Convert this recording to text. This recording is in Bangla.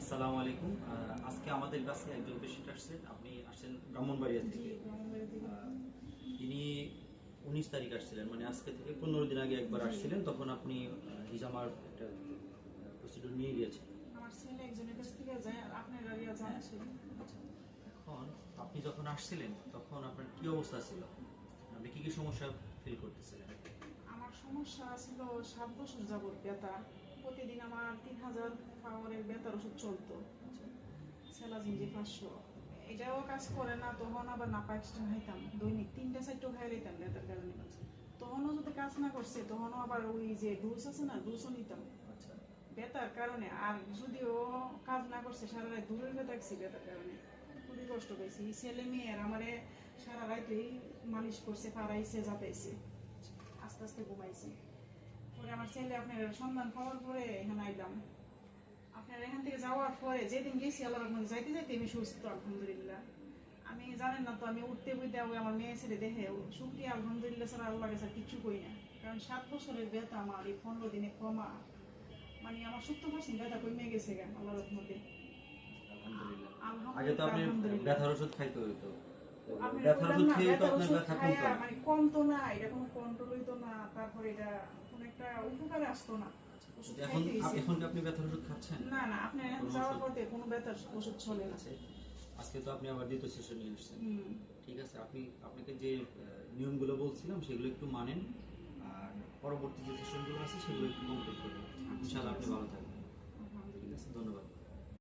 আসসালামু আলাইকুম। আজকে আমাদের কাছে একজন পেশেন্ট আসছেন। আপনি আসছেন ব্রাহ্মণবাড়িয়া থেকে। তিনি 19 তারিখ আসছিলেন, মানে আজকে থেকে 15 দিন আগে একবার আসছিলেন। তখন আপনি হিজামার একটা প্রসিডিউর নিয়ে গিয়েছেন। আমার ছেলে একজনের কাছ থেকে যায় আর আপনার গাড়িও জানাচ্ছে। আচ্ছা, এখন আপনি যখন আসছিলেন তখন আপনার কি অবস্থা ছিল? আপনি কি কি সমস্যা ফিল করতেছিলেন? আমার সমস্যা ছিল 7 বছর যাবত ব্যথা। প্রতিদিন আমার 3000 পাওয়ারের ব্যথার ওষুধ চলতো। আচ্ছা, সেলাজিন যে 500, এটাও কাজ করে না। তখন আবার নাপাক্সিন খাইতাম দৈনিক 3-4টা খাই লইতাম ব্যথার কারণে। আচ্ছা, তখনও যদি কাজ না করছে তখনও আবার ওই যে ডোজ আছে না, ডোজও নিতাম আচ্ছা, ব্যথার কারণে। আর যদিও কাজ না করছে সারা রাত দূরের থাকছি ব্যথার কারণে, খুবই কষ্ট পেয়েছি। ছেলে মেয়ের আমারে সারা রাতই মালিশ করছে, পাড়াইছে, যাতাইছে, আস্তে আস্তে ঘুমাইছে। পরে আমার ছেলে আপনার সন্ধান পাওয়ার পরে এখানে আইলাম। আপনার এখান থেকে যাওয়ার পরে যেদিন গেছি আল্লাহর রহমতে যাইতে যাইতে আমি সুস্থ, আলহামদুলিল্লাহ। আমি জানেন না তো, আমি উঠতে বইতে ওই আমার মেয়ে ছেলে দেখে শুক্রিয়া আলহামদুলিল্লাহ ছাড়া আল্লাহ কাছে কিচ্ছু কই না। কারণ 7 বছরের ব্যথা আমার এই 15 দিনে কমা, মানে আমার 70% ব্যথা কমে গেছে কেন আল্লাহর রহমতে। আলহামদুলিল্লাহ। আগে তো আপনি আলহামদুলিল্লাহ। ব্যথার ওষুধ খাইতে হইতো, তো আপনি ব্যথার বললাম ওষুধ না, খেয়ে তো ব্যথার আপনার ওষুধ ব্যথা খাইয়া কমতো না। মানে কমতো না, এটা কোনো কন্ট্রোল হইতো না। তারপরে এটা কোনো একটা উপকারে আসতো না। ওষুধ এখন খাইতে হইছে। এখন কি আপনি ব্যথার ওষুধ খাচ্ছেন? না না, আপনি এখন কোনো যাওয়ার ওষুধ? পথে কোনো ব্যথার ওষুধ চলে না। আছে। আজকে তো আপনি আবার দ্বিতীয় সেশন নিয়ে আসছেন। হুম। ঠিক আছে, আপনাকে যে নিয়মগুলো বলছিলাম সেগুলো একটু মানেন, আর পরবর্তী যে সেশনগুলো আছে সেগুলো একটু কমপ্লিট করবেন। ইনশাআল্লাহ আপনি ভালো থাকবেন। ঠিক আছে, ধন্যবাদ।